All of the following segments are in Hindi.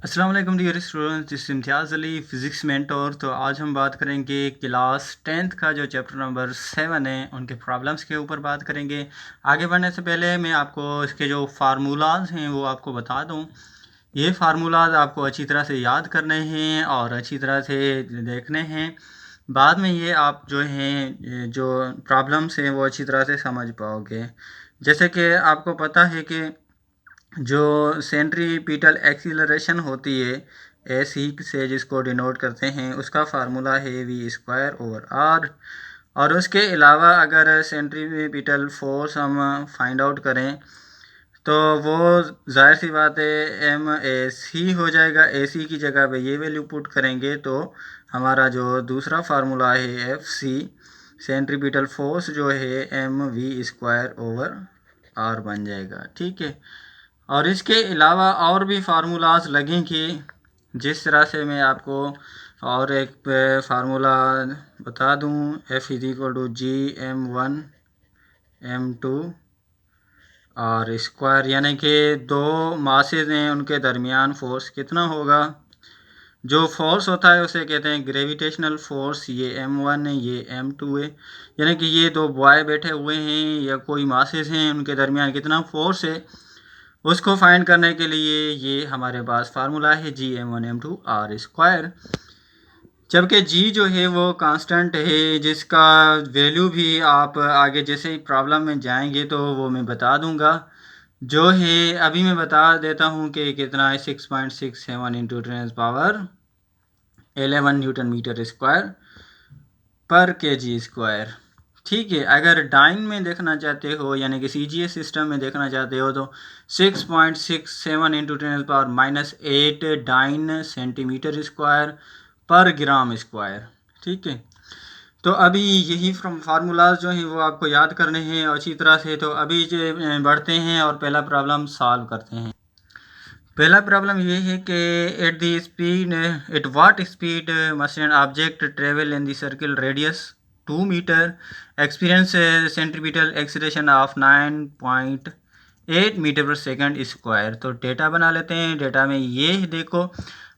अस्सलाम वालेकुम dear students, this is Imtiaz Ali, physics mentor. तो आज हम बात करेंगे क्लास 10th का जो चैप्टर नंबर 7 है उनके प्रॉब्लम्स के ऊपर बात करेंगे। आगे बढ़ने से पहले मैं आपको इसके जो फार्मूलाज हैं वो आपको बता दूं। ये फार्मूलाज आपको अच्छी तरह से याद करने हैं और अच्छी तरह से देखने हैं। बाद में ये आप जो हैं जो प्रॉब्लम्स हैं वो अच्छी तरह से समझ पाओगे। जैसे कि आपको पता है कि जो सेंट्रीपिटल एक्सीलरेशन होती है एस ही से जिसको डिनोट करते हैं, उसका फार्मूला है वी स्क्वायर ओवर आर। और उसके अलावा अगर सेंट्रीपिटल फोर्स हम फाइंड आउट करें तो वो जाहिर सी बात है एम ए सी हो जाएगा। ए सी की जगह पे ये वैल्यू पुट करेंगे तो हमारा जो दूसरा फार्मूला है एफ सी सेंट्रीपिटल फोर्स जो है M V square over R बन जाएगा। ठीक है। और इसके अलावा और भी फार्मूलाज लगेंगे, जिस तरह से मैं आपको और एक फार्मूला बता दूं, F is equal to G M1 M2 और स्क्वायर, यानी कि दो मासेज हैं उनके दरमियान फोर्स कितना होगा। जो फोर्स होता है उसे कहते हैं ग्रेविटेशनल फोर्स। ये M1 है, ये M2 है, यानी कि ये दो बॉय बैठे हुए हैं या कोई मासेज हैं, उनके दरमियान कितना फोर्स है उसको फाइंड करने के लिए ये हमारे पास फार्मूला है Gm1m2 आर स्क्वायर। जबकि जी जो है वो कांस्टेंट है, जिसका वैल्यू भी आप आगे जैसे ही प्रॉब्लम में जाएंगे तो वो मैं बता दूंगा। जो है अभी मैं बता देता हूँ कि कितना है, 6.67 इंटू 10⁻11 न्यूटन मीटर स्क्वायर पर केजी स्क्वायर। ठीक है। अगर डाइन में देखना चाहते हो यानी कि सीजीएस सिस्टम में देखना चाहते हो तो 6.67 इंटू 10⁻⁻8 डाइन सेंटीमीटर स्क्वायर पर ग्राम स्क्वायर। ठीक है। तो अभी यही फार्मूलाज जो हैं वो आपको याद करने हैं अच्छी तरह से। तो अभी बढ़ते हैं और पहला प्रॉब्लम सॉल्व करते हैं। पहला प्रॉब्लम ये है कि at the speed at what speed must an object travel in the circle radius 2 metre experience centripetal acceleration of 9.8 metre per second square. तो डेटा बना लेते हैं। डेटा में ये देखो,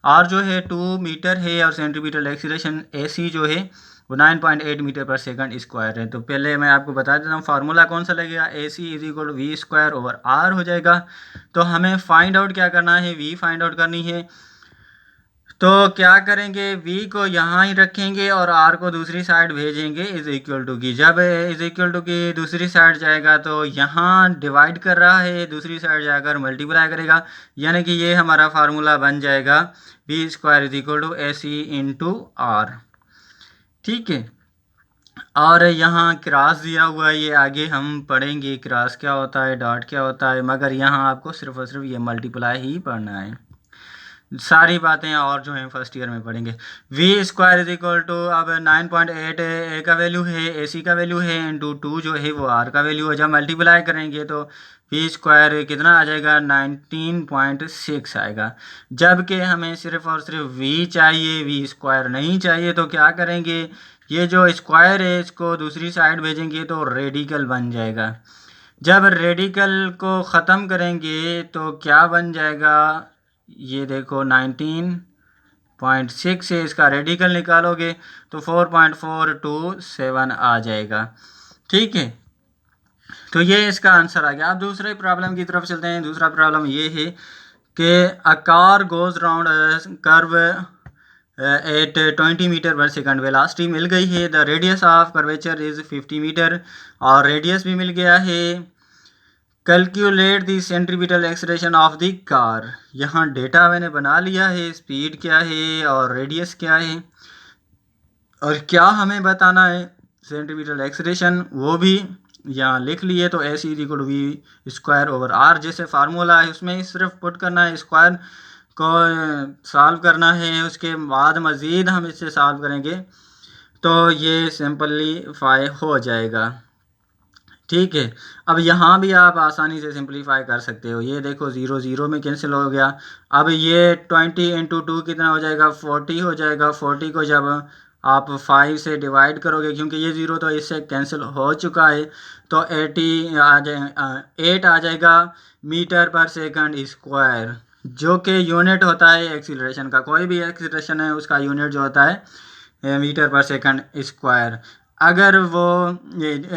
आर जो है 2 मीटर है और सेंट्रीपिटल एक्सीलरेशन ए सी जो है वो 9.8 मीटर पर सेकंड स्क्वायर है। तो पहले मैं आपको बता देता हूँ फार्मूला कौन सा लगेगा, A C is equal to V square over R हो जाएगा। तो हमें फाइंड आउट क्या करना है, वी फाइंड आउट करनी है। तो क्या करेंगे, v को यहाँ ही रखेंगे और r को दूसरी साइड भेजेंगे इज इक्वल टू की। जब इज इक्वल टू की दूसरी साइड जाएगा तो यहाँ डिवाइड कर रहा है, दूसरी साइड जाकर मल्टीप्लाई करेगा, यानी कि ये हमारा फार्मूला बन जाएगा V square is equal to A C into R. ठीक है। और यहाँ क्रॉस दिया हुआ है, ये आगे हम पढ़ेंगे क्रॉस क्या होता है, डॉट क्या होता है, मगर यहाँ आपको सिर्फ और सिर्फ ये मल्टीप्लाई ही पढ़ना है। सारी बातें और जो है फर्स्ट ईयर में पढ़ेंगे। V square is equal to, अब 9.8 ए का वैल्यू है, ए सी का वैल्यू है, इंटू 2 जो है वो आर का वैल्यू है। जब मल्टीप्लाई करेंगे तो वी स्क्वायर कितना आ जाएगा, 19.6 आएगा। जबकि हमें सिर्फ और सिर्फ वी चाहिए, वी स्क्वायर नहीं चाहिए। तो क्या करेंगे, ये जो स्क्वायर है इसको दूसरी साइड भेजेंगे तो रेडिकल बन जाएगा। जब रेडिकल को ख़त्म करेंगे तो क्या बन जाएगा, ये देखो 19.6 से इसका रेडिकल निकालोगे तो 4.427 आ जाएगा। ठीक है। तो ये इसका आंसर आ गया। अब दूसरे प्रॉब्लम की तरफ चलते हैं। दूसरा प्रॉब्लम ये है कि a car goes round curve at 20 metre per second. Velocity मिल गई है, the radius of curvature is 50 metre और रेडियस भी मिल गया है। Calculate the centripetal acceleration of the car. यहाँ डेटा मैंने बना लिया है, स्पीड क्या है और रेडियस क्या है और क्या हमें बताना है सेंट्रीपिटल एक्सलेरेशन वो भी यहाँ लिख लिए। तो S is equal to V square over R, जैसे फार्मूला है उसमें ही सिर्फ पुट करना है, स्क्वायर को सॉल्व करना है, उसके बाद मज़ीद हम इससे सॉल्व करेंगे तो ये सिंपलीफाई हो जाएगा। ठीक है। अब यहाँ भी आप आसानी से सिंपलीफाई कर सकते हो। ये देखो 0 0 में कैंसिल हो गया। अब ये 20 इंटू 2 कितना हो जाएगा, 40 हो जाएगा। 40 को जब आप 5 से डिवाइड करोगे, क्योंकि ये 0 तो इससे कैंसिल हो चुका है, तो 80 आ जाए 8 आ जाएगा मीटर पर सेकंड स्क्वायर। जो कि यूनिट होता है एक्सीलरेशन का, कोई भी एक्सीलरेशन है उसका यूनिट जो होता है मीटर पर सेकंड स्क्वायर। अगर वो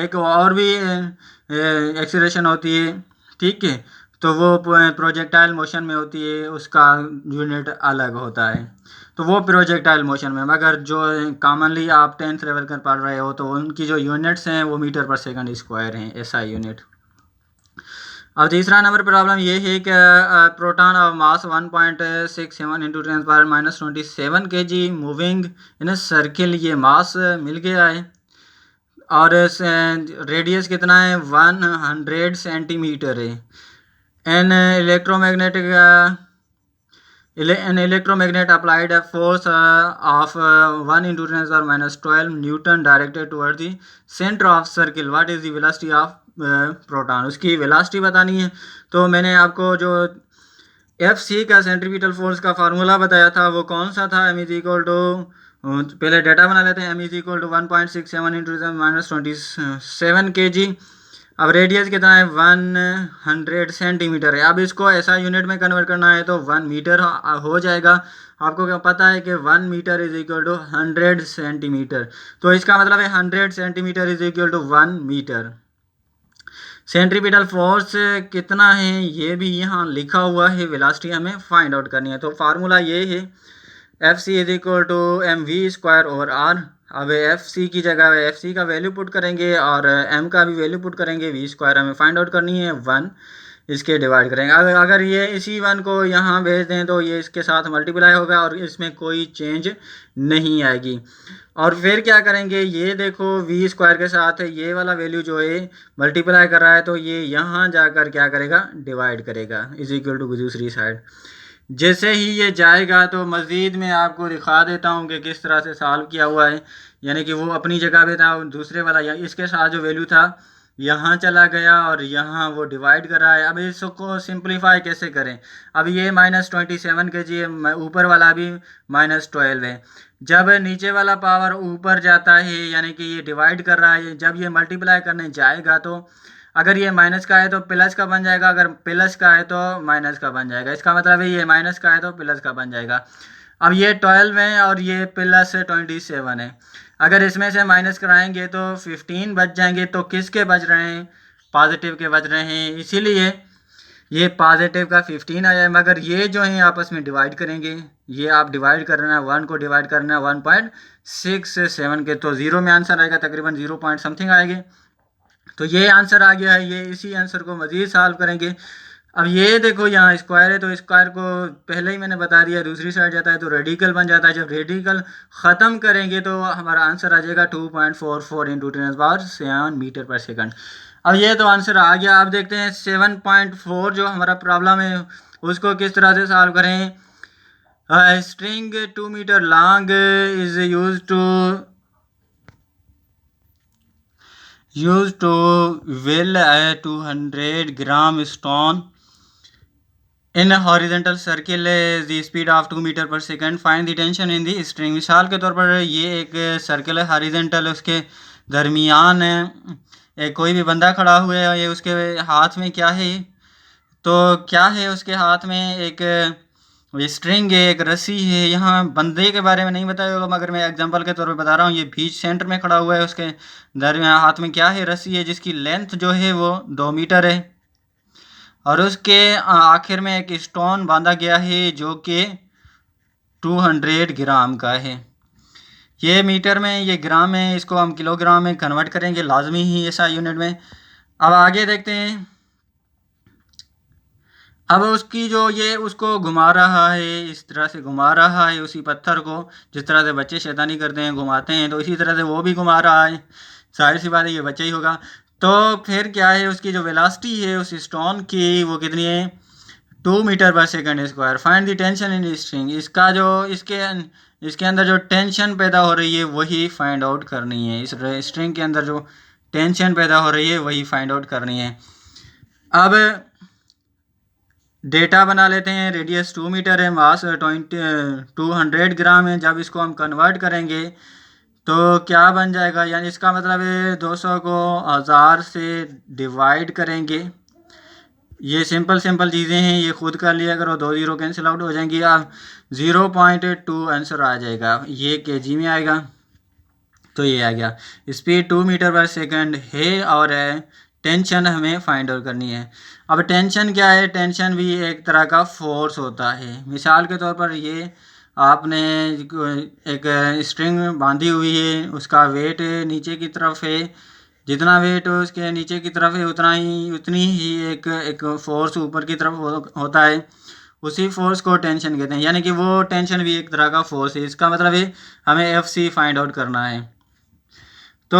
एक और भी एक्सीलरेशन होती है, ठीक है, तो वो प्रोजेक्टाइल मोशन में होती है, उसका यूनिट अलग होता है। तो वो प्रोजेक्टाइल मोशन में, मगर जो कॉमनली आप 10th लेवल कर पढ़ रहे हो तो उनकी जो यूनिट्स हैं वो मीटर पर सेकंड स्क्वायर हैं, ऐसा यूनिट। अब तीसरा नंबर प्रॉब्लम ये है कि proton of mass 1.67 into 10⁻27 kg moving in circle, ये मास मिल गया है और रेडियस कितना है 100 सेंटीमीटर है। An electromagnetic an electromagnet applied a force of 1 into 10⁻12 Newton directed towards the center of circle. What is the velocity of proton? उसकी वेलोसिटी बतानी है। तो मैंने आपको जो एफ सी का सेंट्रीपिटल फोर्स का फार्मूला बताया था वो कौन सा था? एम इज इक्वल टू, पहले डेटा बना लेते हैं, M is equal to 1.67 into 10⁻27 kg। अब रेडियस कितना है 100 सेंटीमीटर है। अब इसको ऐसा यूनिट में कन्वर्ट करना है तो 1 मीटर हो जाएगा। आपको क्या पता है कि 1 metre is equal to 100 centimetre, तो इसका मतलब है 100 centimetre is equal to 1 metre. Centripetal force कितना है ये भी यहाँ लिखा हुआ है, वेलोसिटी हमें फाइंड आउट करनी है। तो फार्मूला ये है F C is equal to M V square over R. अब एफ सी की जगह एफ सी का वैल्यू पुट करेंगे और एम का भी वैल्यू पुट करेंगे, वी स्क्वायर हमें फाइंड आउट करनी है, 1 इसके डिवाइड करेंगे। अगर ये इसी 1 को यहाँ भेज दें तो ये इसके साथ मल्टीप्लाई होगा और इसमें कोई चेंज नहीं आएगी। और फिर क्या करेंगे, ये देखो वी स्क्वायर के साथ ये वाला वैल्यू जो है मल्टीप्लाई कर रहा है तो ये यहाँ जाकर क्या करेगा, डिवाइड करेगा, इज इक्वल टू दूसरी साइड। जैसे ही ये जाएगा तो मज़ीद मैं आपको दिखा देता हूँ कि किस तरह से सॉल्व किया हुआ है। यानी कि वो अपनी जगह पे था, दूसरे वाला या इसके साथ जो वैल्यू था यहाँ चला गया और यहाँ वो डिवाइड कर रहा है। अब इसको सिंप्लीफाई कैसे करें? अब ये -27 kg है, ऊपर वाला भी -12 है। जब नीचे वाला पावर ऊपर जाता है यानी कि ये डिवाइड कर रहा है, जब ये मल्टीप्लाई करने जाएगा तो अगर ये माइनस का है तो प्लस का बन जाएगा, अगर प्लस का है तो माइनस का बन जाएगा। इसका मतलब है ये माइनस का है तो प्लस का बन जाएगा। अब ये 12 है और ये प्लस 27 है। अगर इसमें से माइनस कराएंगे तो 15 बच जाएंगे। तो किसके बच रहे हैं? पॉजिटिव के बच रहे हैं, इसीलिए ये पॉजिटिव का 15 आया है। मगर ये जो है आपस में डिवाइड करेंगे, ये आप डिवाइड करना, 1 को डिवाइड करना 1.67 के, तो 0 में आंसर आएगा, तकरीबन 0 पॉइंट समथिंग आएगी। तो ये आंसर आ गया है। ये इसी आंसर को मज़ीद सॉल्व करेंगे। अब ये देखो यहाँ स्क्वायर है तो स्क्वायर को पहले ही मैंने बता दिया दूसरी साइड जाता है तो रेडिकल बन जाता है। जब रेडिकल ख़त्म करेंगे तो हमारा आंसर आ जाएगा 2.44 इंटू 10⁻7 मीटर पर सेकंड। अब ये तो आंसर आ गया। अब देखते हैं 7.4 जो हमारा प्रॉब्लम है उसको किस तरह से सॉल्व करें। String 2 metre long is used to will a 200 gram stone in a horizontal circle the speed of 2 metre per second, find the tension in the string. मिसाल के तौर पर ये एक सर्कल है हॉरिजॉन्टल, उसके दरमियान कोई भी बंदा खड़ा हुआ है, ये उसके हाथ में क्या है? तो क्या है उसके हाथ में? एक स्ट्रिंग है, एक रस्सी है। यहाँ बंदे के बारे में नहीं बताया होगा मगर मैं एग्जांपल के तौर पे बता रहा हूँ। ये बीच सेंटर में खड़ा हुआ है, उसके दरमियान हाथ में क्या है? रस्सी है जिसकी लेंथ जो है वो 2 मीटर है और उसके आखिर में एक स्टोन बांधा गया है जो कि 200 ग्राम का है। ये मीटर में, ये ग्राम है, इसको हम किलोग्राम में कन्वर्ट करेंगे लाजमी ही ऐसा यूनिट में। अब आगे देखते हैं। अब उसकी जो ये उसको घुमा रहा है, इस तरह से घुमा रहा है उसी पत्थर को, जिस तरह से बच्चे शैतानी करते हैं घुमाते हैं, तो इसी तरह से वो भी घुमा रहा है। जाहिर सी बात है ये बच्चा ही होगा। तो फिर क्या है, उसकी जो वेलोसिटी है उस स्टोन की वो कितनी है? 2 metre per second square. Find the tension in string. इसका जो इसके अंदर जो टेंशन पैदा हो रही है वही फाइंड आउट करनी है। इस स्ट्रिंग के अंदर जो टेंशन पैदा हो रही है वही फाइंड आउट करनी है। अब डेटा बना लेते हैं। रेडियस 2 मीटर है, मास 200 ग्राम है। जब इसको हम कन्वर्ट करेंगे तो क्या बन जाएगा? यानी इसका मतलब है 200 को 1000 से डिवाइड करेंगे ये सिंपल सिंपल चीज़ें हैं, ये खुद कर लिया करो, 2 जीरो कैंसिल आउट हो जाएंगी, आप 0.2 आंसर आ जाएगा, ये केजी में आएगा। तो ये आ गया। स्पीड 2 मीटर पर सेकंड है और टेंशन हमें फाइंड आउट करनी है। अब टेंशन क्या है? टेंशन भी एक तरह का फोर्स होता है। मिसाल के तौर पर ये आपने एक स्ट्रिंग बांधी हुई है, उसका वेट नीचे की तरफ है, जितना वेट उसके नीचे की तरफ है उतनी ही एक एक फोर्स ऊपर की तरफ होता है। उसी फोर्स को टेंशन कहते हैं, यानी कि वो टेंशन भी एक तरह का फोर्स है। इसका मतलब है हमें एफ सी फाइंड आउट करना है। तो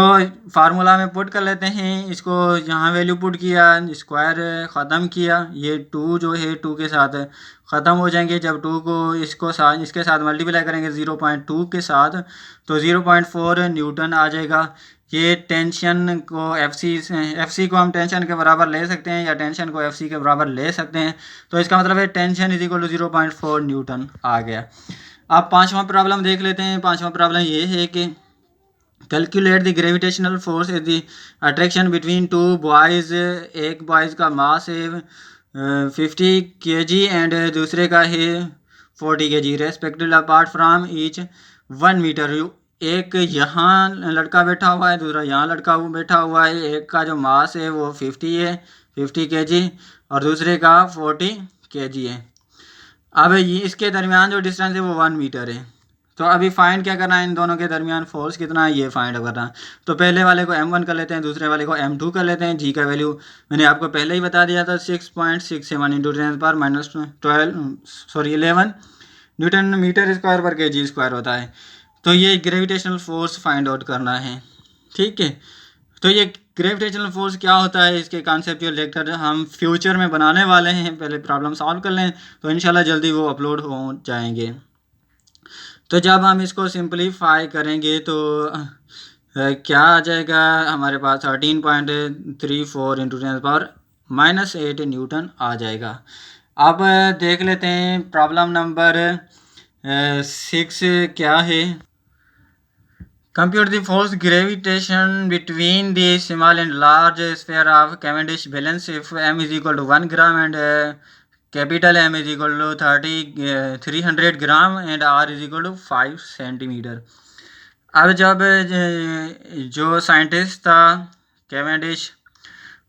फार्मूला में पुट कर लेते हैं इसको, यहाँ वैल्यू पुट किया, स्क्वायर ख़त्म किया, ये 2 जो है 2 के साथ ख़त्म हो जाएंगे। जब 2 को इसके साथ मल्टीप्लाई करेंगे 0.2 के साथ, तो 0.4 न्यूटन आ जाएगा। ये टेंशन को एफ सी को हम टेंशन के बराबर ले सकते हैं या टेंशन को एफ सी के बराबर ले सकते हैं। तो इसका मतलब है tension is equal to 0.4 newton आ गया। अब पांचवा प्रॉब्लम देख लेते हैं। पांचवा प्रॉब्लम ये है कि calculate the gravitational force the attraction between two boys. एक बॉयज़ का मास है 50 kg एंड दूसरे का है 40 kg respective apart from each 1 metre. एक यहाँ लड़का बैठा हुआ है, दूसरा यहाँ लड़का बैठा हुआ है। एक का जो मास है वो 50 है, 50 kg, और दूसरे का 40 kg है। अब ये इसके दरमियान जो डिस्टेंस है वो 1 मीटर है। तो अभी फाइंड क्या करना है? इन दोनों के दरमियान फोर्स कितना है ये फाइंड करना है। तो पहले वाले को m1 कर लेते हैं, दूसरे वाले को m2 कर लेते हैं। जी का वैल्यू मैंने आपको पहले ही बता दिया था, 6.67 इंटू 10⁻11 न्यूटन मीटर स्क्वायर पर के जी स्क्वायर होता है। तो ये ग्रेविटेशनल फोर्स फाइंड आउट करना है, ठीक है। तो ये ग्रेविटेशनल फोर्स क्या होता है, इसके कॉन्सेप्चुअल लेक्चर हम फ्यूचर में बनाने वाले हैं। पहले प्रॉब्लम सॉल्व कर लें तो इंशाल्लाह जल्दी वो अपलोड हो जाएंगे। तो जब हम इसको सिंपलीफाई करेंगे तो क्या आ जाएगा हमारे पास? 13.34 इंटू 10⁻⁻8 न्यूटन आ जाएगा। अब देख लेते हैं प्रॉब्लम नंबर 6 क्या है। Compute the force gravitation between the small and large sphere of Cavendish balance if m is equal to 1 gram and capital M is equal to 300 gram and r is equal to 5 centimetre. अब जब जो साइंटिस्ट था कैवेंडिश,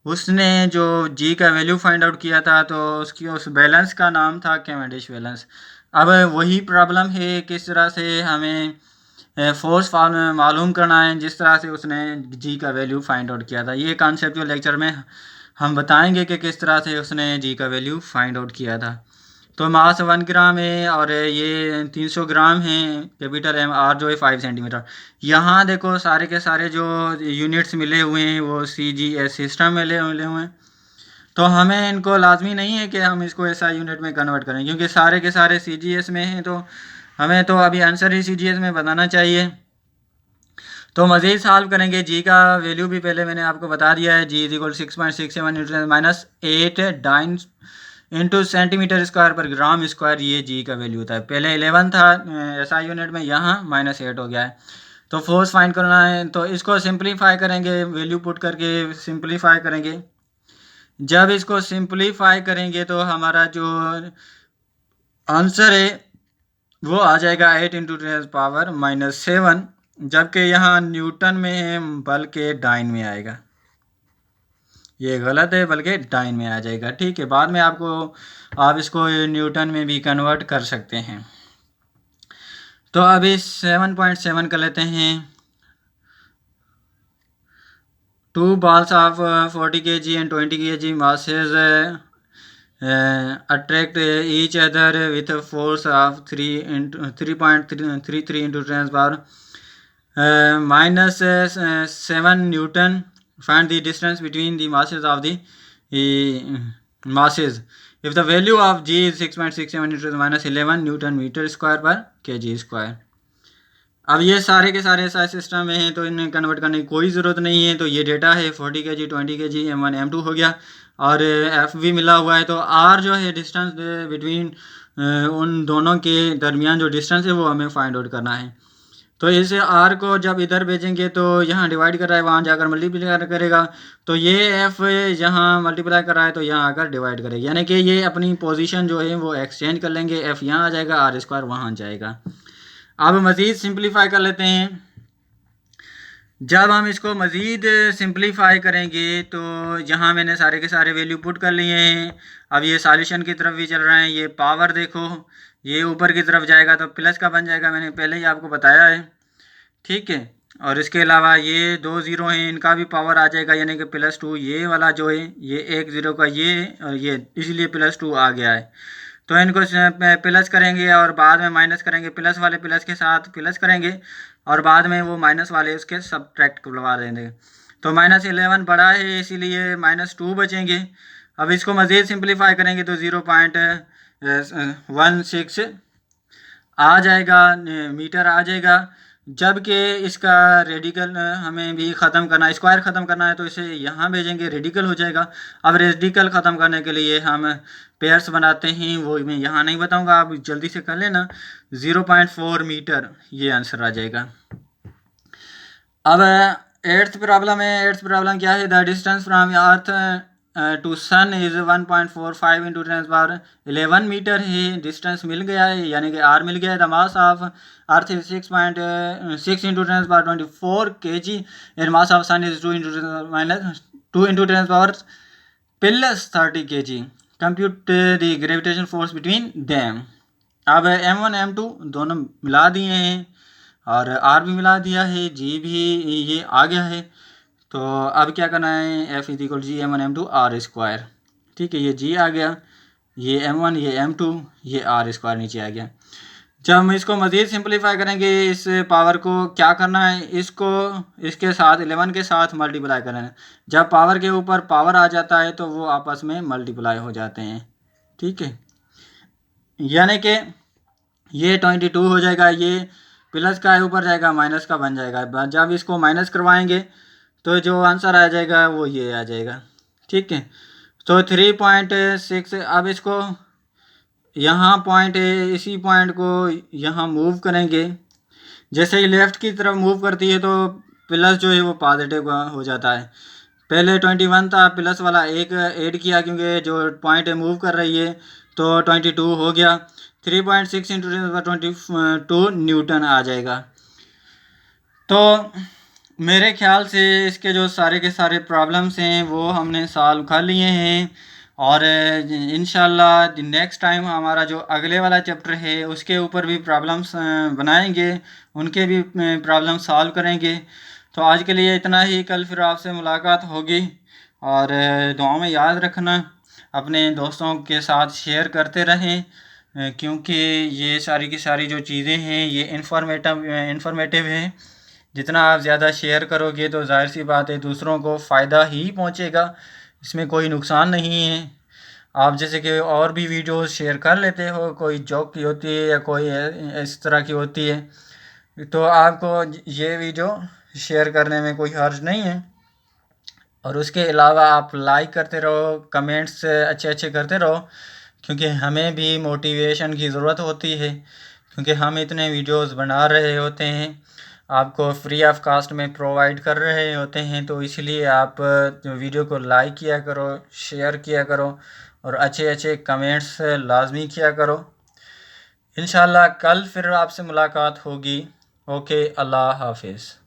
उसने जो जी का वैल्यू फाइंड आउट किया था, तो उसकी उस बैलेंस का नाम था कैवेंडिश बैलेंस। अब वही प्रॉब्लम है, किस तरह से हमें फोर्स मालूम करना है जिस तरह से उसने जी का वैल्यू फाइंड आउट किया था। ये कॉन्सेप्चुअल लेक्चर में हम बताएंगे कि किस तरह से उसने जी का वैल्यू फाइंड आउट किया था। तो मास 1 ग्राम है और ये 300 ग्राम है, कैपिटल एम, आर जो है 5 सेंटीमीटर। यहाँ देखो सारे के सारे जो यूनिट्स मिले हुए हैं वो CGS सिस्टम में मिले हुए हैं। तो हमें इनको लाजमी नहीं है कि हम इसको ऐसा यूनिट में कन्वर्ट करें, क्योंकि सारे के सारे CGS में हैं। तो हमें तो अभी आंसर ही CGS में बताना चाहिए। तो मज़ीद सॉल्व करेंगे। जी का वैल्यू भी पहले मैंने आपको बता दिया है, G is equal 6.67 newton -8 dyne into centimetre square पर ग्राम स्क्वायर, ये जी का वैल्यू होता है। पहले 11 था ऐसा यूनिट में, यहाँ -8 हो गया है। तो फोर्स फाइंड करना है, तो इसको सिंप्लीफाई करेंगे, वैल्यू पुट करके सिंप्लीफाई करेंगे। जब इसको सिंप्लीफाई करेंगे तो हमारा जो आंसर है वो आ जाएगा 8 इंटू 10⁻⁻7, जबकि यहाँ न्यूटन में है बल्कि डाइन में आएगा। ये गलत है, बल्कि डाइन में आ जाएगा, ठीक है। बाद में आप इसको न्यूटन में भी कन्वर्ट कर सकते हैं। तो अभी 7.7 कर लेते हैं। 2 balls of 40 kg and 20 kg masses attract each other with a force of 3.33 into 10⁻⁻7 Newton. Find the distance between the masses of the masses. If the value of G is 6.67 into -11 Newton meter square per kg square. अब ये सारे के सारे ऐसा सिस्टम में हैं तो इन्हें कन्वर्ट करने की कोई ज़रूरत नहीं है। तो ये डेटा है 40 kg, 20 kg, M1 M2 हो गया और F भी मिला हुआ है। तो R जो है डिस्टेंस बिटवीन उन दोनों के दरमियान जो डिस्टेंस है वो हमें फाइंड आउट करना है। तो इस आर को जब इधर भेजेंगे तो यहाँ डिवाइड कर रहा है, वहाँ जाकर मल्टीप्लाई करेगा, तो ये एफ यहाँ मल्टीप्लाई कर रहा है तो यहाँ आकर डिवाइड करेगा, यानी कि ये अपनी पोजीशन जो है वो एक्सचेंज कर लेंगे, एफ यहाँ आ जाएगा, आर स्क्वायर वहाँ जाएगा। अब मज़ीद सिंप्लीफाई कर लेते हैं। जब हम इसको मज़ीद सिंप्लीफाई करेंगे तो यहाँ मैंने सारे के सारे वैल्यू पुट कर लिए हैं। अब ये सॉल्यूशन की तरफ भी चल रहे हैं। ये पावर देखो, ये ऊपर की तरफ जाएगा तो प्लस का बन जाएगा, मैंने पहले ही आपको बताया है, ठीक है। और इसके अलावा ये 2 ज़ीरो हैं, इनका भी पावर आ जाएगा, यानी कि +2। ये वाला जो है ये 1 ज़ीरो का ये और ये, इसलिए +2 आ गया है। तो इनको प्लस करेंगे और बाद में माइनस करेंगे, प्लस वाले प्लस के साथ प्लस करेंगे और बाद में वो माइनस वाले उसके सब्ट्रैक्ट करवा देंगे। तो -11 बड़ा है, इसीलिए -2 बचेंगे। अब इसको मज़ीद सिंप्लीफाई करेंगे तो 0.16 आ जाएगा, मीटर आ जाएगा। जबकि इसका रेडिकल हमें भी ख़त्म करना है, स्क्वायर ख़त्म करना है, तो इसे यहाँ भेजेंगे, रेडिकल हो जाएगा। अब रेडिकल ख़त्म करने के लिए हम पेयर्स बनाते हैं, वो मैं यहाँ नहीं बताऊँगा, आप जल्दी से कर लेना। 0.4 मीटर ये आंसर आ जाएगा। अब 8th प्रॉब्लम है। 8th प्रॉब्लम क्या है? The distance from earth to sun is 1.45 into 10⁻11 metre है। डिस्टेंस मिल गया है, यानी कि आर मिल गया है। The mass of earth is 6.6 into 10⁻24 kg and mass of sun is 2 into 10⁻+30 kg। Compute the gravitation force between them. अब M1 M2 दोनों मिला दिए हैं और आर भी मिला दिया है, जी भी ये आ गया है। तो अब क्या करना है? F = G(M1 M2) R square, ठीक है। ये जी आ गया, ये M1 ये M2 ये R स्क्वायर नीचे आ गया। जब हम इसको मज़ीद सिंप्लीफाई करेंगे, इस पावर को क्या करना है? इसको इसके साथ 11 के साथ मल्टीप्लाई करना है। जब पावर के ऊपर पावर आ जाता है तो वो आपस में मल्टीप्लाई हो जाते हैं, ठीक है। यानी कि ये 22 हो जाएगा, ये प्लस का ऊपर जाएगा माइनस का बन जाएगा। जब इसको माइनस करवाएंगे तो जो आंसर आ जाएगा वो ये आ जाएगा, ठीक है। तो 3.6। अब इसको यहाँ पॉइंट है, इसी पॉइंट को यहाँ मूव करेंगे। जैसे ही लेफ़्ट की तरफ मूव करती है तो प्लस जो है वो पॉजिटिव हो जाता है। पहले 21 था, प्लस वाला एक ऐड किया क्योंकि जो पॉइंट है मूव कर रही है, तो 22 हो गया। 3.6 इंटू 10⁻22 न्यूटन आ जाएगा। तो मेरे ख्याल से इसके जो सारे के सारे प्रॉब्लम्स हैं वो हमने सॉल्व कर लिए हैं, और इंशाल्लाह नेक्स्ट टाइम हमारा जो अगले वाला चैप्टर है उसके ऊपर भी प्रॉब्लम्स बनाएंगे, उनके भी प्रॉब्लम सॉल्व करेंगे। तो आज के लिए इतना ही, कल फिर आपसे मुलाकात होगी। और दुआ में याद रखना, अपने दोस्तों के साथ शेयर करते रहें, क्योंकि ये सारी की सारी जो चीज़ें हैं ये इन्फॉर्मेटिव हैं। जितना आप ज़्यादा शेयर करोगे तो जाहिर सी बात है दूसरों को फ़ायदा ही पहुंचेगा, इसमें कोई नुकसान नहीं है। आप जैसे कि और भी वीडियोस शेयर कर लेते हो, कोई जॉब की होती है या कोई इस तरह की होती है, तो आपको ये वीडियो शेयर करने में कोई हर्ज नहीं है। और उसके अलावा आप लाइक करते रहो, कमेंट्स अच्छे अच्छे करते रहो, क्योंकि हमें भी मोटिवेशन की ज़रूरत होती है, क्योंकि हम इतने वीडियोस बना रहे होते हैं, आपको फ्री ऑफ कास्ट में प्रोवाइड कर रहे होते हैं। तो इसलिए आप वीडियो को लाइक किया करो, शेयर किया करो और अच्छे अच्छे कमेंट्स लाजमी किया करो। इंशाल्लाह कल फिर आपसे मुलाकात होगी। ओके, अल्लाह हाफिज़।